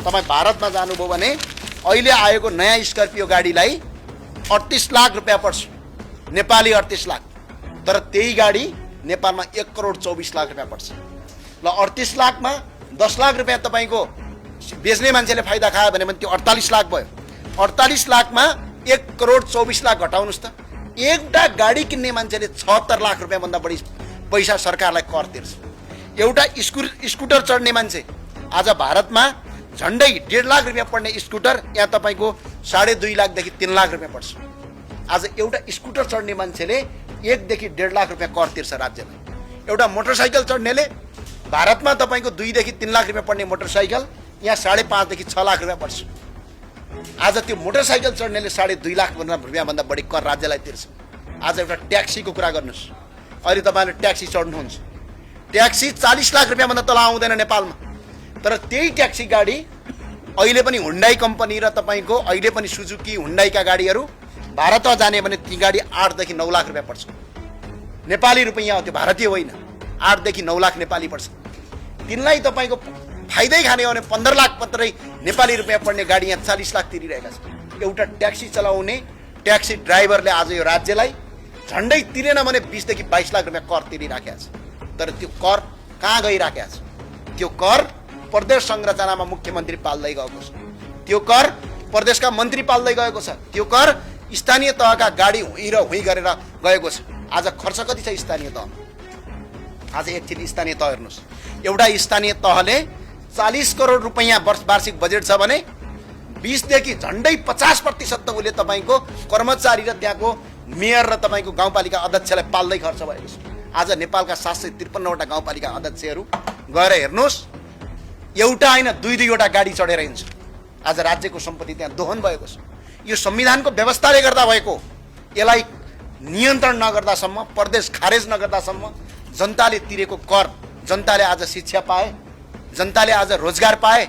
तपाईँ भारतमा जानुभयो भने अहिले आएको नयाँ स्कर्पियो गाडीलाई 38 लाख रुपियाँ पर्छ, नेपाली 38 लाख। तर त्यही गाडी नेपालमा 1 करोड 24 लाख रुपियाँ पर्छ। ल 38 लाखमा 10 लाख रुपियाँ तपाईँको बेच्ने मान्छेले फाइदा खायो भने त्यो 48 लाख भयो। 48 लाखमा 1 करोड 24 लाख घटाउनुहोस् त। एउटा गाडी किन्ने मान्छेले 76 लाख रुपियाँ भन्दा बढी पैसा सरकारलाई कर तिर्छ। एउटा स्कुटर चढ्ने मान्छे आज भारतमा झन्डै 1.5 लाख रुपियाँ पर्ने स्कुटर यहाँ तपाईँको 2.5 लाखदेखि 3 लाख रुपियाँ पर्छ। आज एउटा स्कुटर चढ्ने मान्छेले 1 देखि 1.5 लाख रुपियाँ कर तिर्छ राज्यलाई। एउटा मोटरसाइकल चढ्नेले भारतमा तपाईँको 2 देखि 3 लाख रुपियाँ पर्ने मोटरसाइकल यहाँ 5.5 देखि 6 लाख रुपियाँ पर्छ। आज त्यो मोटरसाइकल चढ्नेले 2.5 लाख रुपियाँ भन्दा बढी कर राज्यलाई तिर्छ। आज एउटा ट्याक्सीको कुरा गर्नुहोस्, अहिले तपाईँले ट्याक्सी चढ्नुहुन्छ, ट्याक्सी 40 लाख रुपियाँ भन्दा तल आउँदैन नेपालमा। तर त्यही ट्याक्सी गाडी अहिले पनि हुन्डाई कम्पनी र तपाईँको अहिले पनि सुजुकी हुन्डाईका गाडीहरू भारतमा जाने भने ती गाडी 8 देखि 9 लाख रुपियाँ पर्छ। नेपाली रुपियाँ हो, त्यो भारतीय होइन। 8 देखि 9 लाख नेपाली पर्छ। तिनलाई तपाईँको फाइदै खाने हो भने 15 लाख मात्रै नेपाली रुपियाँ पर्ने गाडी यहाँ 40 लाख तिरिरहेका छन्। एउटा ट्याक्सी चलाउने ट्याक्सी ड्राइभरले आज यो राज्यलाई झन्डै तिरेन भने 20 देखि 22 लाख रुपियाँ कर तिरिराखेको छ। तर त्यो कर कहाँ गइराखेको छ? त्यो कर प्रदेश संरचनामा मुख्यमन्त्री पाल्दै गएको छ, त्यो कर प्रदेशका मन्त्री पाल्दै गएको छ, त्यो कर स्थानीय तहका गाडी हुँ र हुँ गरेर गएको छ। आज खर्च कति छ स्थानीय तहमा? आज एकचोटि स्थानीय तह हेर्नुहोस्। एउटा स्थानीय तहले 40 करोड रुपियाँ वार्षिक बजेट छ भने 20 देखि झन्डै 50% त उसले तपाईँको कर्मचारी र त्यहाँको मेयर र तपाईँको गाउँपालिका अध्यक्षलाई पाल्दै खर्च भएको छ। आज नेपालका 753वटा गाउँपालिका अध्यक्षहरू गएर हेर्नुहोस्, एउटा होइन 2-2वटा गाडी चढेर हिँड्छ। आज राज्यको सम्पत्ति त्यहाँ दोहन भएको छ। यो संविधानको व्यवस्थाले गर्दा भएको। यसलाई नियन्त्रण नगर्दासम्म, प्रदेश खारेज नगर्दासम्म जनताले तिरेको कर, जनताले आज शिक्षा पाए, जनताले आज रोजगार पाए।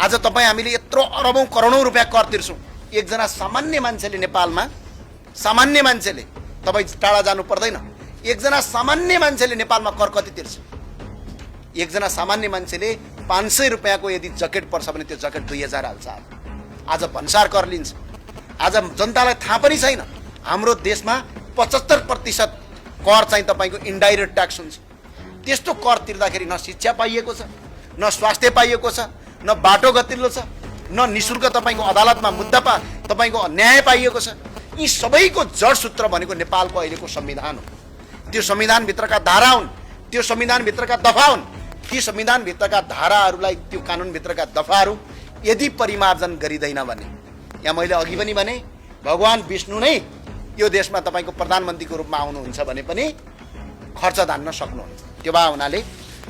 आज तपाईँ हामीले यत्रो अरबौं करोडौं रुपियाँ कर तिर्छौँ। एकजना सामान्य मान्छेले नेपालमा, सामान्य मान्छेले, तपाईँ टाढा जानु पर्दैन, एकजना सामान्य मान्छेले नेपालमा कर कति तिर्छ? एकजना सामान्य मान्छेले 500 रुपियाँको यदि जकेट पर्छ भने त्यो जकेट 2000 हाल्छ। आज भन्सार कर लिन्छ। आज जनतालाई थाहा पनि छैन हाम्रो देशमा 75% कर चाहिँ तपाईँको इन्डाइरेक्ट ट्याक्स हुन्छ। त्यस्तो कर तिर्दाखेरि न शिक्षा पाइएको छ, न स्वास्थ्य पाइएको छ, न बाटो गतिलो छ, न निशुल्क तपाईँको अदालतमा मुद्दा तपाईँको न्याय पाइएको छ। यी सबैको जड सूत्र भनेको नेपालको अहिलेको संविधान हो। त्यो संविधानभित्रका धारा हुन्, त्यो संविधानभित्रका दफा हुन्। ती संविधानभित्रका धाराहरूलाई, त्यो कानुनभित्रका दफाहरू यदि परिमार्जन गरिँदैन भने, यहाँ मैले अघि पनि भने भगवान विष्णु नै यो देशमा तपाईँको प्रधानमन्त्रीको रूपमा आउनुहुन्छ भने पनि खर्च धान्न सक्नुहुन्छ। त्यो भए हुनाले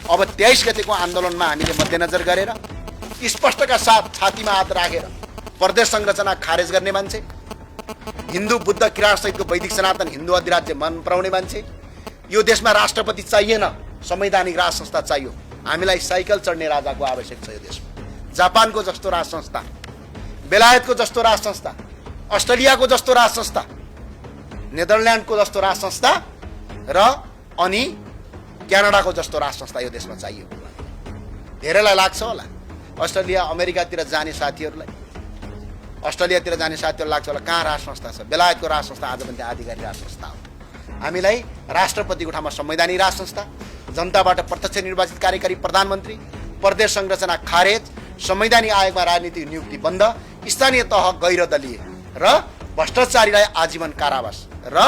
अब 23 गतेको आन्दोलनमा हामीले मध्यनजर गरेर स्पष्टका साथ छातीमा हात राखेर प्रदेश संरचना खारेज गर्ने मान्छे, हिन्दू बुद्ध किराँत सहितको वैदिक सनातन हिन्दू अधिराज्य मन पराउने मान्छे, यो देशमा राष्ट्रपति चाहिएन, संवैधानिक राज संस्था चाहियो। हामीलाई साइकल चढ्ने राजाको आवश्यक छ यो देशमा। जापानको जस्तो राज संस्था, बेलायतको जस्तो राज संस्था, अस्ट्रेलियाको जस्तो राज संस्था, नेदरल्यान्डको जस्तो राज संस्था र अनि क्यानाडाको जस्तो राज संस्था यो देशमा चाहियो। धेरैलाई लाग्छ होला अस्ट्रेलिया अमेरिकातिर जाने साथीहरूलाई, अस्ट्रेलियातिर जाने साथीहरू लाग्छ होला कहाँ राज संस्था छ? बेलायतको राज संस्था आज पनि आधिकारिक राज संस्था हो। हामीलाई राष्ट्रपतिको ठाउँमा संवैधानिक राज संस्था, जनताबाट प्रत्यक्ष निर्वाचित कार्यकारी प्रधानमन्त्री, प्रदेश संरचना खारेज, संवैधानिक आयोगमा राजनीतिक नियुक्ति बन्द, स्थानीय तह गैर दलीय र भ्रष्टाचारीलाई आजीवन कारावास र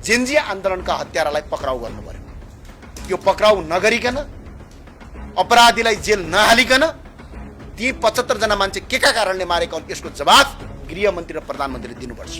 जेन्जी आन्दोलनका हत्यारालाई पक्राउ गर्नु पर्यो। यो पक्राउ नगरिकन, अपराधीलाई जेल नहालिकन ती 75 जना मान्छे के का कारणले मारेका हुन् यसको जवाफ गृहमन्त्री र प्रधानमन्त्रीले दिनुपर्छ।